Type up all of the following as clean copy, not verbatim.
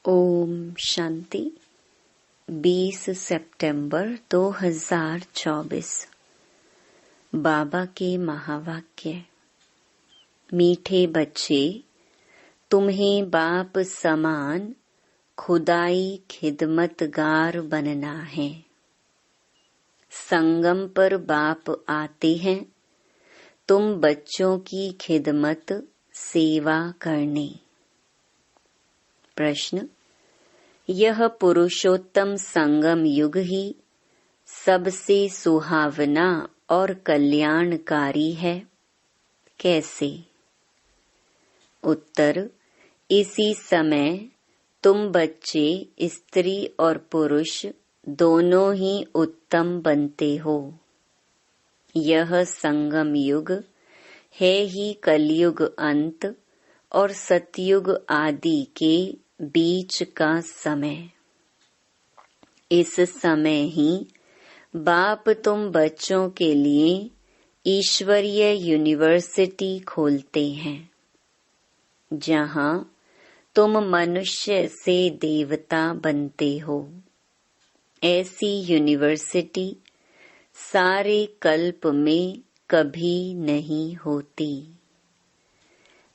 ओम शांति। 20 सितंबर 2024। बाबा के महावाक्य। मीठे बच्चे, तुम्हें बाप समान खुदाई खिदमतगार बनना है। संगम पर बाप आते हैं तुम बच्चों की खिदमत सेवा करने। प्रश्न। यह पुरुषोत्तम संगम युग ही सबसे सुहावना और कल्याणकारी है, कैसे? उत्तर। इसी समय तुम बच्चे स्त्री और पुरुष दोनों ही उत्तम बनते हो। यह संगम युग है ही कलयुग अंत और सतयुग आदि के बीच का समय। इस समय ही बाप तुम बच्चों के लिए ईश्वरीय यूनिवर्सिटी खोलते हैं, जहां तुम मनुष्य से देवता बनते हो। ऐसी यूनिवर्सिटी सारे कल्प में कभी नहीं होती।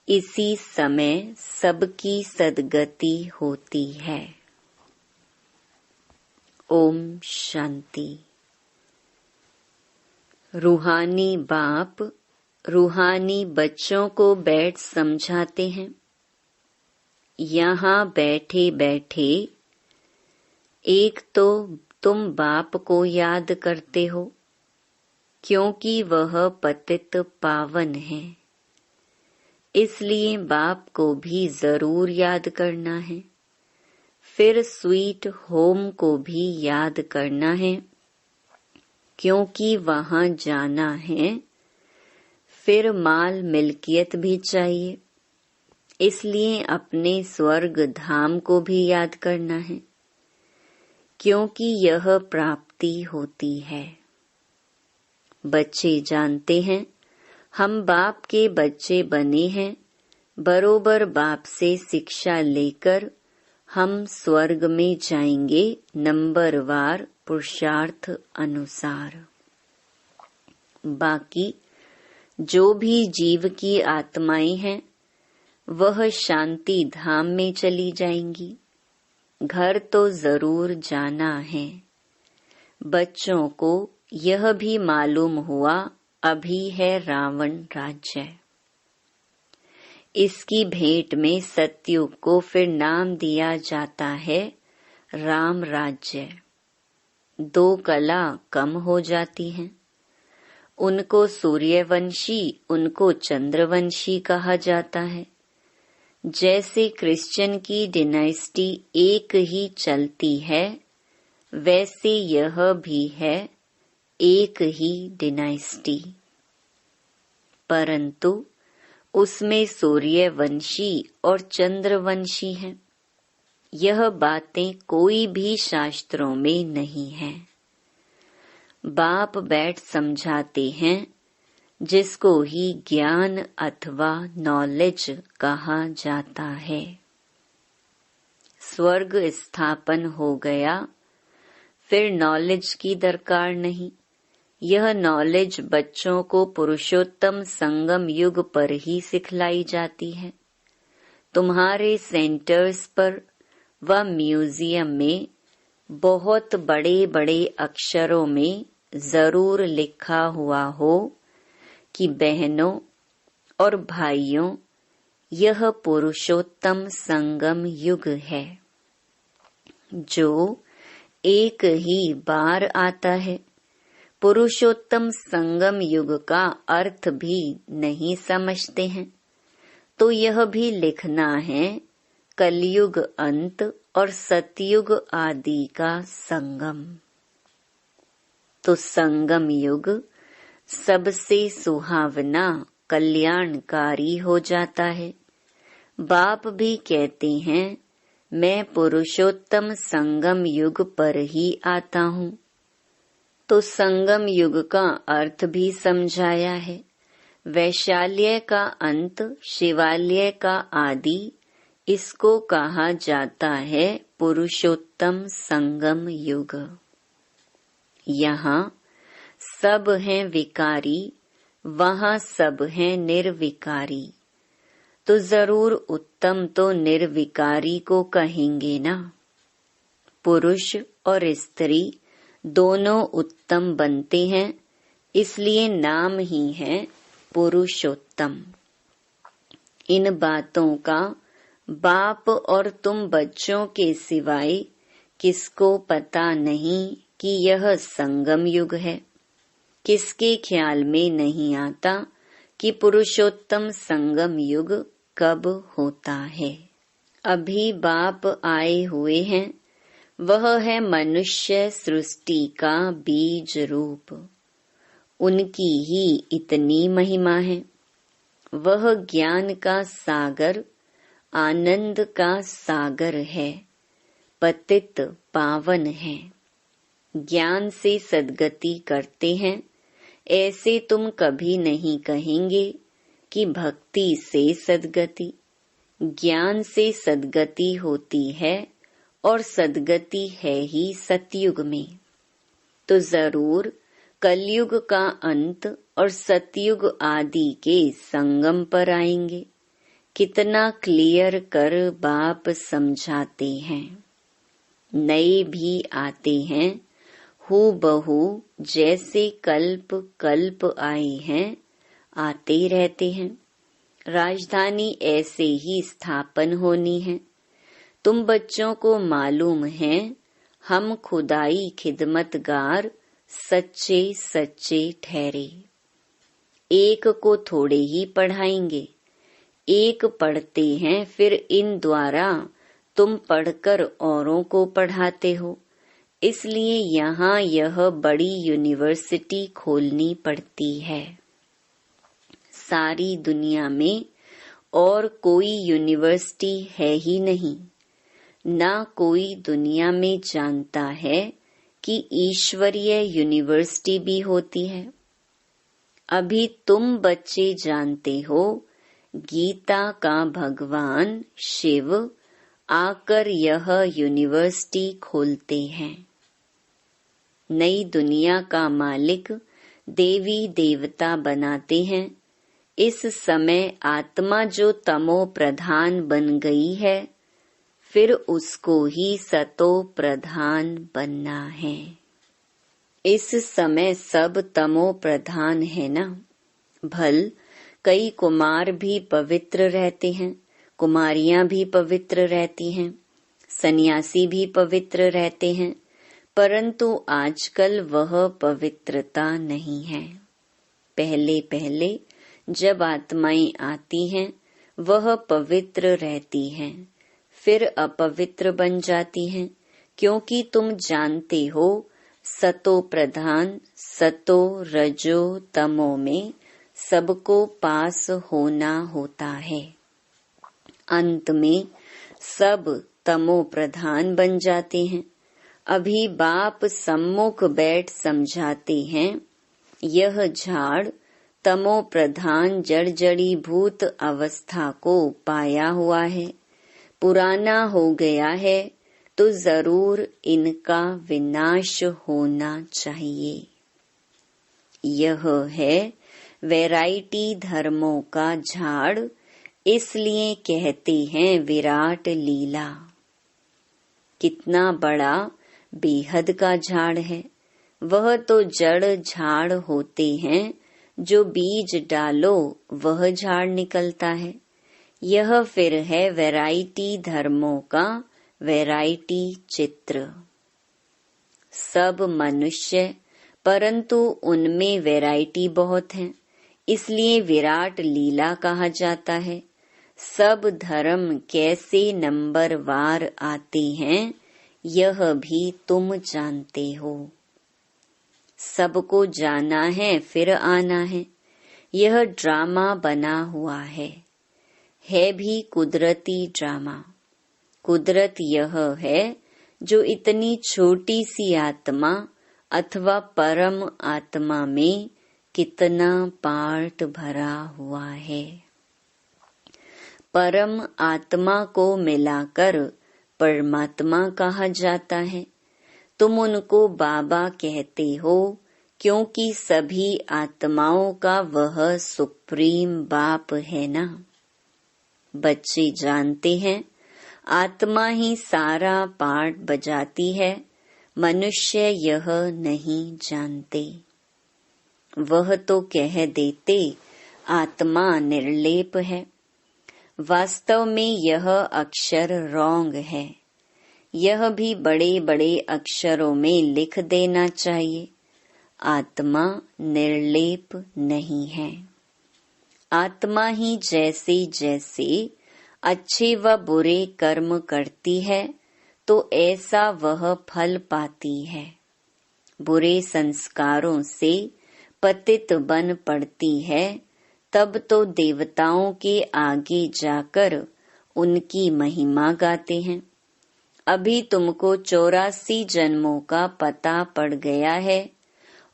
इसी समय सबकी सद्गति होती है। ओम शांति। रूहानी बाप रूहानी बच्चों को बैठ समझाते हैं। यहाँ बैठे बैठे एक तो तुम बाप को याद करते हो, क्योंकि वह पतित पावन है। इसलिए बाप को भी जरूर याद करना है। फिर स्वीट होम को भी याद करना है, क्योंकि वहां जाना है। फिर माल मिल्कियत भी चाहिए, इसलिए अपने स्वर्ग धाम को भी याद करना है, क्योंकि यह प्राप्ति होती है। बच्चे जानते हैं हम बाप के बच्चे बने हैं। बरोबर बाप से शिक्षा लेकर हम स्वर्ग में जाएंगे, नंबरवार पुरुषार्थ अनुसार। बाकी जो भी जीव की आत्माएं हैं वह शांति धाम में चली जाएंगी। घर तो जरूर जाना है। बच्चों को यह भी मालूम हुआ अभी है रावण राज्य। इसकी भेंट में सतयुग को फिर नाम दिया जाता है राम राज्य। 2 कला कम हो जाती हैं। उनको सूर्यवंशी, उनको चंद्रवंशी कहा जाता है। जैसे क्रिश्चियन की डिनाइस्टी एक ही चलती है, वैसे यह भी है एक ही डिनाइस्टी, परंतु उसमें सूर्यवंशी और चंद्रवंशी हैं। यह बातें कोई भी शास्त्रों में नहीं है। बाप बैठ समझाते हैं, जिसको ही ज्ञान अथवा नॉलेज कहा जाता है। स्वर्ग स्थापन हो गया, फिर नॉलेज की दरकार नहीं। यह नॉलेज बच्चों को पुरुषोत्तम संगम युग पर ही सिखलाई जाती है। तुम्हारे सेंटर्स पर व म्यूजियम में बहुत बड़े बड़े अक्षरों में जरूर लिखा हुआ हो कि बहनों और भाइयों, यह पुरुषोत्तम संगम युग है, जो एक ही बार आता है। पुरुषोत्तम संगम युग का अर्थ भी नहीं समझते हैं, तो यह भी लिखना है कलयुग अंत और सतयुग आदि का संगम। तो संगम युग सबसे सुहावना कल्याणकारी हो जाता है। बाप भी कहते हैं, मैं पुरुषोत्तम संगम युग पर ही आता हूँ। तो संगम युग का अर्थ भी समझाया है। वैशाल्य का अंत, शिवालय का आदि इसको कहा जाता है पुरुषोत्तम संगम युग। यहाँ सब हैं विकारी, वहाँ सब हैं निर्विकारी, तो जरूर उत्तम तो निर्विकारी को कहेंगे ना। पुरुष और स्त्री दोनों उत्तम बनते हैं, इसलिए नाम ही है पुरुषोत्तम। इन बातों का बाप और तुम बच्चों के सिवाय किसको पता नहीं कि यह संगम युग है। किसके ख्याल में नहीं आता कि पुरुषोत्तम संगम युग कब होता है। अभी बाप आए हुए हैं, वह है मनुष्य सृष्टि का बीज रूप। उनकी ही इतनी महिमा है। वह ज्ञान का सागर, आनंद का सागर है, पतित पावन है। ज्ञान से सद्गति करते हैं, ऐसे तुम कभी नहीं कहेंगे कि भक्ति से सद्गति। ज्ञान से सद्गति होती है और सद्गति है ही सतयुग में। तो जरूर कलयुग का अंत और सतयुग आदि के संगम पर आएंगे। कितना क्लियर कर बाप समझाते हैं। नए भी आते हैं, हूबहू जैसे कल्प कल्प आए हैं, आते रहते हैं। राजधानी ऐसे ही स्थापन होनी है। तुम बच्चों को मालूम है, हम खुदाई खिदमतगार सच्चे सच्चे ठहरे। एक को थोड़े ही पढ़ाएंगे, एक पढ़ते हैं, फिर इन द्वारा तुम पढ़कर औरों को पढ़ाते हो। इसलिए यहाँ यह बड़ी यूनिवर्सिटी खोलनी पड़ती है। सारी दुनिया में और कोई यूनिवर्सिटी है ही नहीं। ना कोई दुनिया में जानता है कि ईश्वरीय यूनिवर्सिटी भी होती है। अभी तुम बच्चे जानते हो, गीता का भगवान शिव आकर यह यूनिवर्सिटी खोलते हैं। नई दुनिया का मालिक देवी देवता बनाते हैं। इस समय आत्मा जो तमो प्रधान बन गई है, फिर उसको ही सतो प्रधान बनना है। इस समय सब तमो प्रधान है ना। भल कई कुमार भी पवित्र रहते हैं, कुमारियां भी पवित्र रहती हैं, सन्यासी भी पवित्र रहते हैं, परंतु आजकल वह पवित्रता नहीं है। पहले पहले जब आत्माएं आती हैं, वह पवित्र रहती हैं, फिर अपवित्र बन जाती हैं, क्योंकि तुम जानते हो सतो प्रधान सतो रजो तमो में सबको पास होना होता है। अंत में सब तमो प्रधान बन जाते हैं। अभी बाप सम्मुख बैठ समझाते हैं, यह झाड़ तमो प्रधान जड़ी भूत अवस्था को पाया हुआ है, पुराना हो गया है, तो जरूर इनका विनाश होना चाहिए। यह है वैरायटी धर्मों का झाड़, इसलिए कहते हैं विराट लीला। कितना बड़ा बेहद का झाड़ है। वह तो जड़ झाड़ होते हैं, जो बीज डालो वह झाड़ निकलता है। यह फिर है वैरायटी धर्मों का वैरायटी चित्र। सब मनुष्य, परंतु उनमें वैरायटी बहुत है, इसलिए विराट लीला कहा जाता है। सब धर्म कैसे नंबरवार आते हैं, यह भी तुम जानते हो। सबको जाना है, फिर आना है। यह ड्रामा बना हुआ है भी कुदरती ड्रामा। कुदरत यह है जो इतनी छोटी सी आत्मा अथवा परम आत्मा में कितना पार्ट भरा हुआ है। परम आत्मा को मिलाकर परमात्मा कहा जाता है। तुम उनको बाबा कहते हो क्योंकि सभी आत्माओं का वह सुप्रीम बाप है ना। बच्चे जानते हैं आत्मा ही सारा पार्ट बजाती है, मनुष्य यह नहीं जानते। वह तो कह देते आत्मा निर्लेप है। वास्तव में यह अक्षर रॉन्ग है। यह भी बड़े बड़े अक्षरों में लिख देना चाहिए, आत्मा निर्लेप नहीं है। आत्मा ही जैसे जैसे अच्छे व बुरे कर्म करती है तो ऐसा वह फल पाती है। बुरे संस्कारों से पतित बन पड़ती है, तब तो देवताओं के आगे जाकर उनकी महिमा गाते हैं। अभी तुमको 84 जन्मों का पता पड़ गया है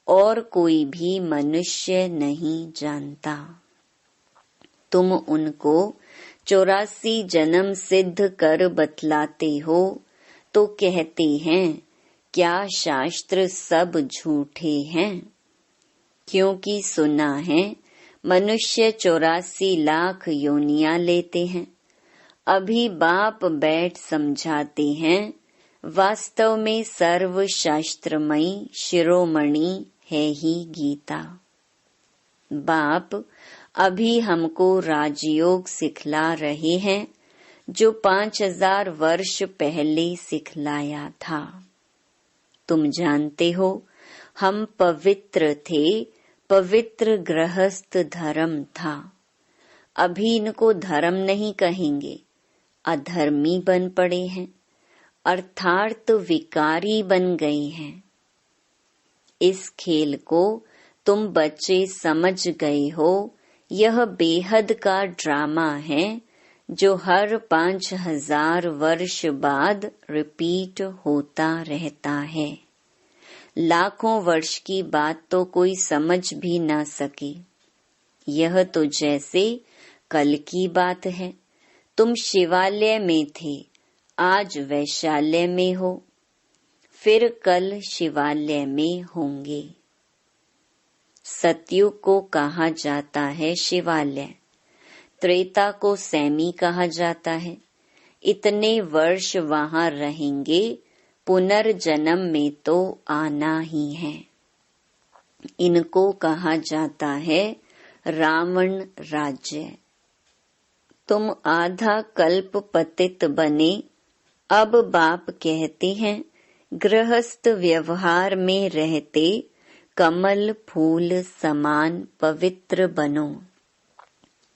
और कोई भी मनुष्य नहीं जानता। तुम उनको 84 जन्म सिद्ध कर बतलाते हो तो कहते हैं क्या शास्त्र सब झूठे हैं। क्योंकि सुना है मनुष्य 84 लाख योनियां लेते हैं। अभी बाप बैठ समझाते हैं वास्तव में सर्व शास्त्रमयी शिरोमणि है ही गीता। बाप अभी हमको राजयोग सिखला रहे हैं जो 5000 वर्ष पहले सिखलाया था। तुम जानते हो हम पवित्र थे, पवित्र गृहस्थ धर्म था। अभी इनको धर्म नहीं कहेंगे, अधर्मी बन पड़े हैं, अर्थात विकारी बन गए हैं। इस खेल को तुम बच्चे समझ गए हो। यह बेहद का ड्रामा है जो हर 5000 वर्ष बाद रिपीट होता रहता है। लाखों वर्ष की बात तो कोई समझ भी ना सके। यह तो जैसे कल की बात है। तुम शिवालय में थे, आज वैशाल्य में हो, फिर कल शिवालय में होंगे। सतयुग को कहा जाता है शिवालय, त्रेता को सैमी कहा जाता है। इतने वर्ष वहां रहेंगे, पुनर्जन्म में तो आना ही है। इनको कहा जाता है रावण राज्य। तुम आधा कल्प पतित बने, अब बाप कहते हैं गृहस्थ व्यवहार में रहते कमल फूल समान पवित्र बनो।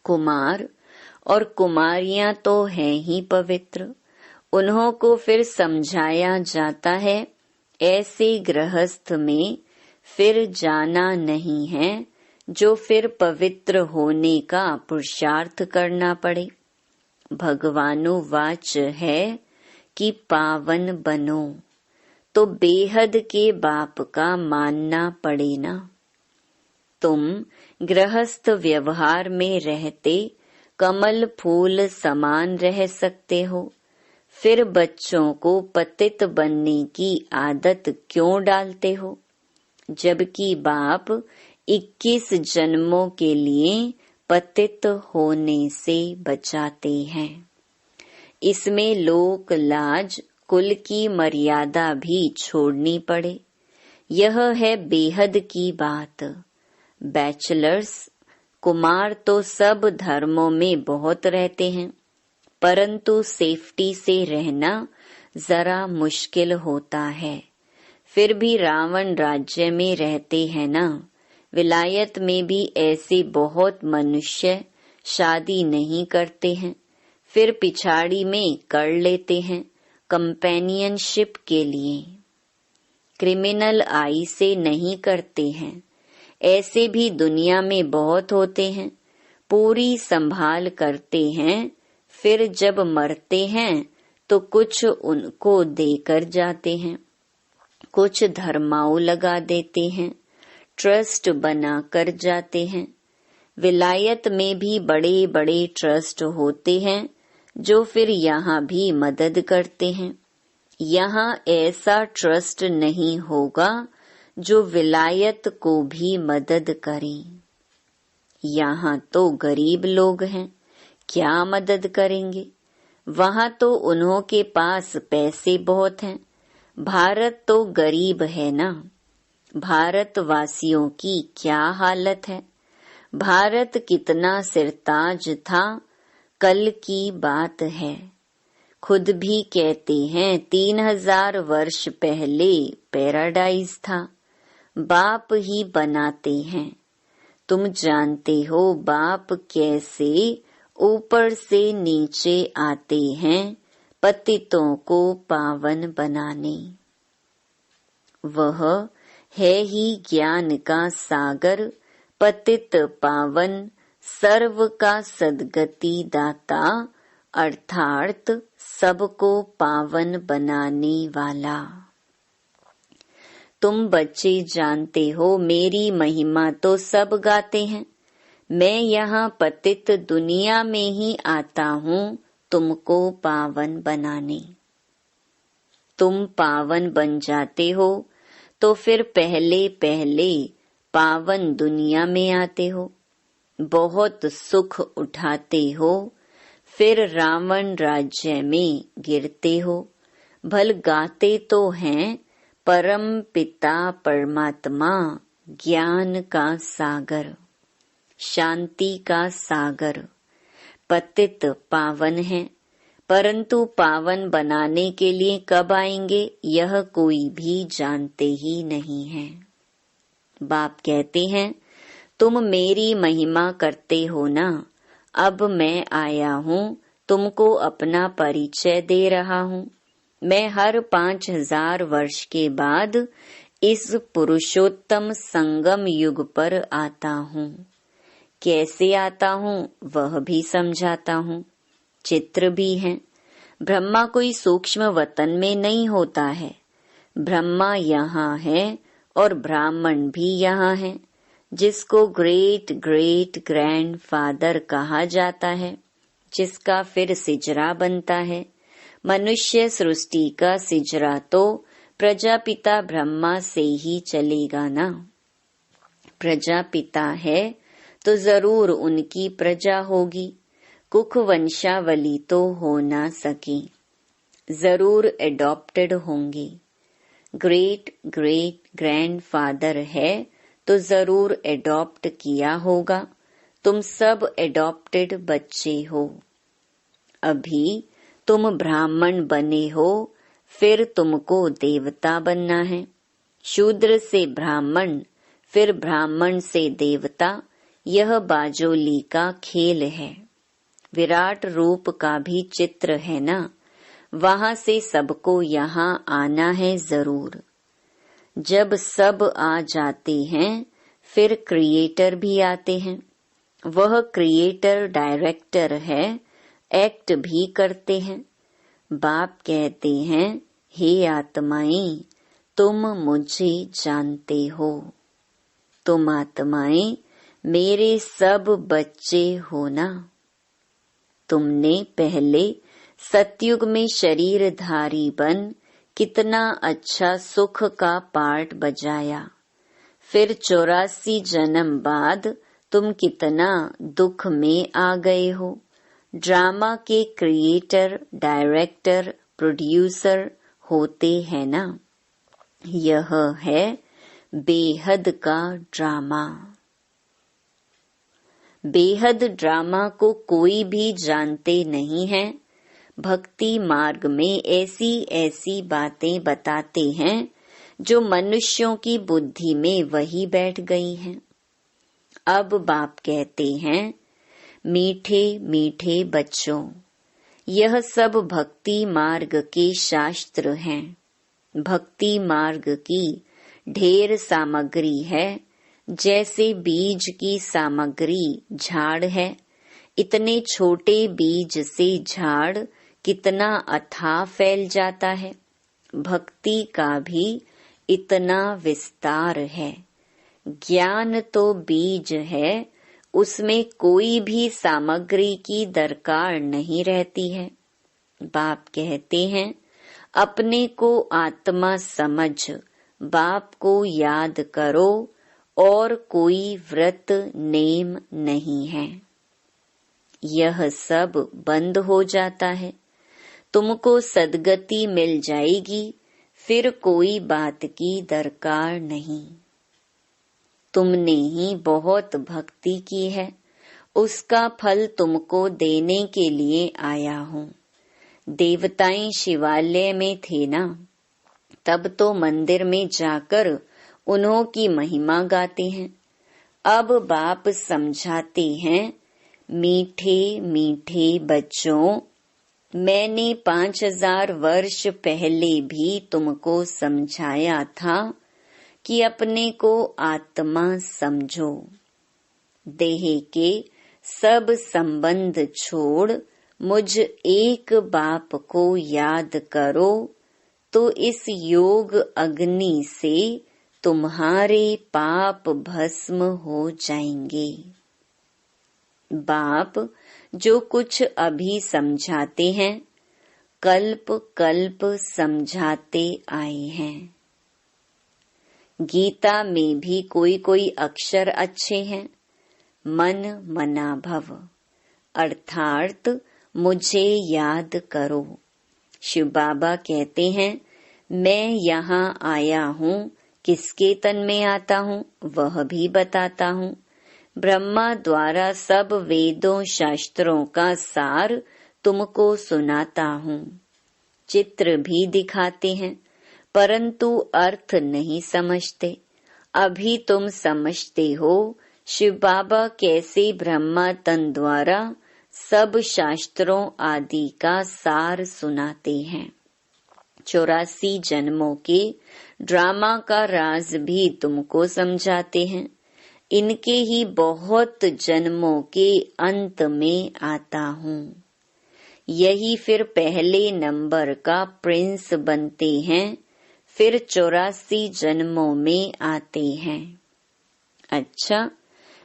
कुमार और कुमारियां तो हैं ही पवित्र, उन्हों को फिर समझाया जाता है ऐसे गृहस्थ में फिर जाना नहीं है जो फिर पवित्र होने का पुरुषार्थ करना पड़े। भगवानुवाच है कि पावन बनो, तो बेहद के बाप का मानना पड़े ना। तुम गृहस्थ व्यवहार में रहते कमल फूल समान रह सकते हो, फिर बच्चों को पतित बनने की आदत क्यों डालते हो, जबकि बाप 21 जन्मों के लिए पतित होने से बचाते हैं। इसमें लोक लाज कुल की मर्यादा भी छोड़नी पड़े। यह है बेहद की बात। बैचलर्स कुमार तो सब धर्मों में बहुत रहते हैं, परंतु सेफ्टी से रहना जरा मुश्किल होता है। फिर भी रावण राज्य में रहते हैं ना। विलायत में भी ऐसे बहुत मनुष्य शादी नहीं करते हैं, फिर पिछाड़ी में कर लेते हैं कंपेनियनशिप के लिए। क्रिमिनल आई से नहीं करते हैं, ऐसे भी दुनिया में बहुत होते हैं। पूरी संभाल करते हैं, फिर जब मरते हैं तो कुछ उनको देकर जाते हैं, कुछ धर्माऊ लगा देते हैं, ट्रस्ट बना कर जाते हैं। विलायत में भी बड़े बड़े ट्रस्ट होते हैं जो फिर यहाँ भी मदद करते हैं। यहाँ ऐसा ट्रस्ट नहीं होगा जो विलायत को भी मदद करे। यहाँ तो गरीब लोग हैं, क्या मदद करेंगे? वहाँ तो उन्हों के पास पैसे बहुत हैं। भारत तो गरीब है ना। भारतवासियों की क्या हालत है। भारत कितना सिरताज था, कल की बात है। खुद भी कहते हैं 3000 वर्ष पहले पैराडाइज था। बाप ही बनाते हैं। तुम जानते हो बाप कैसे ऊपर से नीचे आते हैं पतितों को पावन बनाने। वह है ही ज्ञान का सागर, पतित पावन, सर्व का सद्गति दाता, अर्थात सबको पावन बनाने वाला। तुम बच्चे जानते हो मेरी महिमा तो सब गाते हैं। मैं यहाँ पतित दुनिया में ही आता हूँ तुमको पावन बनाने। तुम पावन बन जाते हो तो फिर पहले पहले पावन दुनिया में आते हो, बहुत सुख उठाते हो, फिर रावण राज्य में गिरते हो। भल गाते तो हैं परम पिता परमात्मा, ज्ञान का सागर, शांति का सागर। पतित पावन है, परंतु पावन बनाने के लिए कब आएंगे यह कोई भी जानते ही नहीं है। बाप कहते हैं तुम मेरी महिमा करते हो ना, अब मैं आया हूँ तुमको अपना परिचय दे रहा हूँ। मैं हर 5000 वर्ष के बाद इस पुरुषोत्तम संगम युग पर आता हूँ। कैसे आता हूँ वह भी समझाता हूँ, चित्र भी हैं। ब्रह्मा कोई सूक्ष्म वतन में नहीं होता है। ब्रह्मा यहाँ है और ब्राह्मण भी यहाँ है, जिसको ग्रेट ग्रेट ग्रैंड फादर कहा जाता है, जिसका फिर सिजरा बनता है। मनुष्य सृष्टि का सिजरा तो प्रजापिता ब्रह्मा से ही चलेगा ना। प्रजापिता है तो जरूर उनकी प्रजा होगी। कुख वंशावली तो हो ना सके, जरूर एडॉप्टेड होंगे। ग्रेट ग्रेट ग्रैंड फादर है तो जरूर एडॉप्ट किया होगा। तुम सब एडॉप्टेड बच्चे हो। अभी तुम ब्राह्मण बने हो, फिर तुमको देवता बनना है। शूद्र से ब्राह्मण, फिर ब्राह्मण से देवता, यह बाजोली का खेल है। विराट रूप का भी चित्र है ना, वहाँ से सबको यहाँ आना है जरूर। जब सब आ जाते हैं फिर क्रिएटर भी आते हैं। वह क्रिएटर डायरेक्टर है, एक्ट भी करते हैं। बाप कहते हैं हे आत्माएं, तुम मुझे जानते हो। तुम आत्माएं मेरे सब बच्चे हो ना। तुमने पहले सतयुग में शरीरधारी बन कितना अच्छा सुख का पार्ट बजाया। फिर 84 जन्म बाद तुम कितना दुख में आ गए हो। ड्रामा के क्रिएटर, डायरेक्टर, प्रोड्यूसर होते हैं ना। यह है बेहद का ड्रामा। बेहद ड्रामा को कोई भी जानते नहीं है। भक्ति मार्ग में ऐसी ऐसी बातें बताते हैं जो मनुष्यों की बुद्धि में वही बैठ गई हैं। अब बाप कहते हैं मीठे मीठे बच्चों, यह सब भक्ति मार्ग के शास्त्र हैं। भक्ति मार्ग की ढेर सामग्री है। जैसे बीज की सामग्री झाड़ है, इतने छोटे बीज से झाड़ कितना अथाह फैल जाता है। भक्ति का भी इतना विस्तार है। ज्ञान तो बीज है, उसमें कोई भी सामग्री की दरकार नहीं रहती है। बाप कहते हैं, अपने को आत्मा समझ बाप को याद करो और कोई व्रत नेम नहीं है। यह सब बंद हो जाता है, तुमको सद्गति मिल जाएगी, फिर कोई बात की दरकार नहीं। तुमने ही बहुत भक्ति की है, उसका फल तुमको देने के लिए आया हूँ। देवताएं शिवालय में थे ना, तब तो मंदिर में जाकर उन्हों की महिमा गाते हैं। अब बाप समझाते हैं, मीठे मीठे बच्चों, मैंने 5000 वर्ष पहले भी तुमको समझाया था कि अपने को आत्मा समझो। देह के सब संबंध छोड़ मुझ एक बाप को याद करो, तो इस योग अग्नि से तुम्हारे पाप भस्म हो जाएंगे। बाप जो कुछ अभी समझाते हैं, कल्प कल्प समझाते आए हैं। गीता में भी कोई कोई अक्षर अच्छे हैं। मन मना भव, अर्थात मुझे याद करो। शिव बाबा कहते हैं, मैं यहाँ आया हूँ, किसके तन में आता हूँ वह भी बताता हूँ। ब्रह्मा द्वारा सब वेदों शास्त्रों का सार तुमको सुनाता हूँ। चित्र भी दिखाते हैं, परंतु अर्थ नहीं समझते। अभी तुम समझते हो शिव बाबा कैसे ब्रह्मा तन द्वारा सब शास्त्रों आदि का सार सुनाते हैं। 84 जन्मों के ड्रामा का राज भी तुमको समझाते हैं। इनके ही बहुत जन्मों के अंत में आता हूँ। यही फिर पहले नंबर का प्रिंस बनते हैं, फिर 84 जन्मों में आते हैं। अच्छा,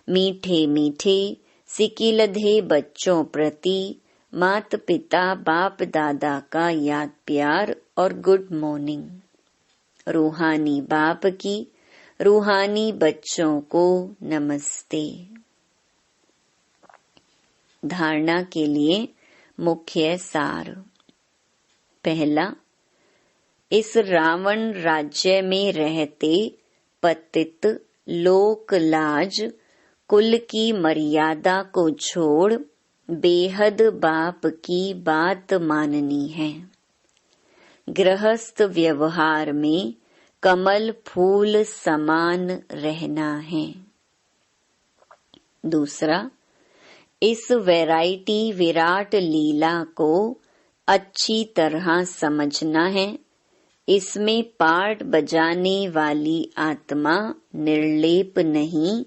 मीठे मीठे सिकिलधे बच्चों प्रति माता पिता बाप दादा का याद प्यार और गुड मॉर्निंग। रूहानी बाप की रूहानी बच्चों को नमस्ते। धारणा के लिए मुख्य सार। पहला, इस रावण राज्य में रहते पतित लोक लाज कुल की मर्यादा को छोड़ बेहद बाप की बात माननी है। गृहस्थ व्यवहार में कमल फूल समान रहना है। दूसरा, इस वैरायटी विराट लीला को अच्छी तरह समझना है। इसमें पार्ट बजाने वाली आत्मा निर्लेप नहीं,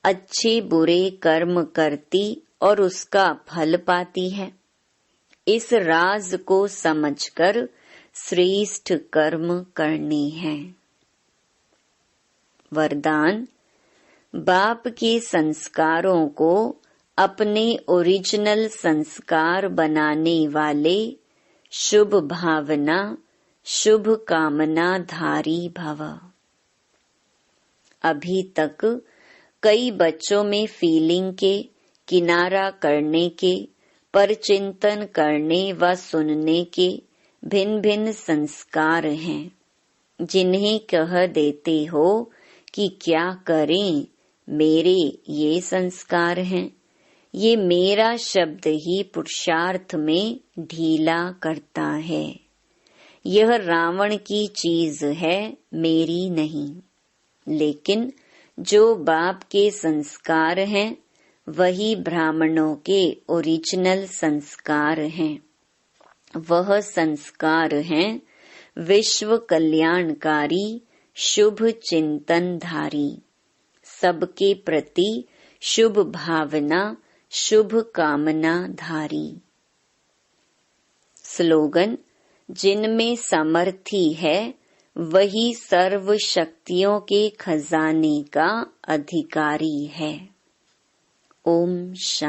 अच्छे बुरे कर्म करती और उसका फल पाती है। इस राज को समझकर श्रेष्ठ कर्म करने हैं। वरदान, बाप के संस्कारों को अपने ओरिजिनल संस्कार बनाने वाले शुभ भावना शुभ कामना धारी भव। अभी तक कई बच्चों में फीलिंग के, किनारा करने के, पर चिंतन करने व सुनने के भिन्न भिन्न संस्कार हैं, जिन्हें कह देते हो कि क्या करें, मेरे ये संस्कार हैं। ये मेरा शब्द ही पुरुषार्थ में ढीला करता है। यह रावण की चीज है, मेरी नहीं। लेकिन जो बाप के संस्कार हैं, वही ब्राह्मणों के ओरिजिनल संस्कार हैं। वह संस्कार हैं विश्व कल्याणकारी शुभ चिंतनधारी, सबके प्रति शुभ भावना शुभ कामना धारी। स्लोगन, जिनमें समर्थी है वही सर्व शक्तियों के खजाने का अधिकारी है। ओम शांति।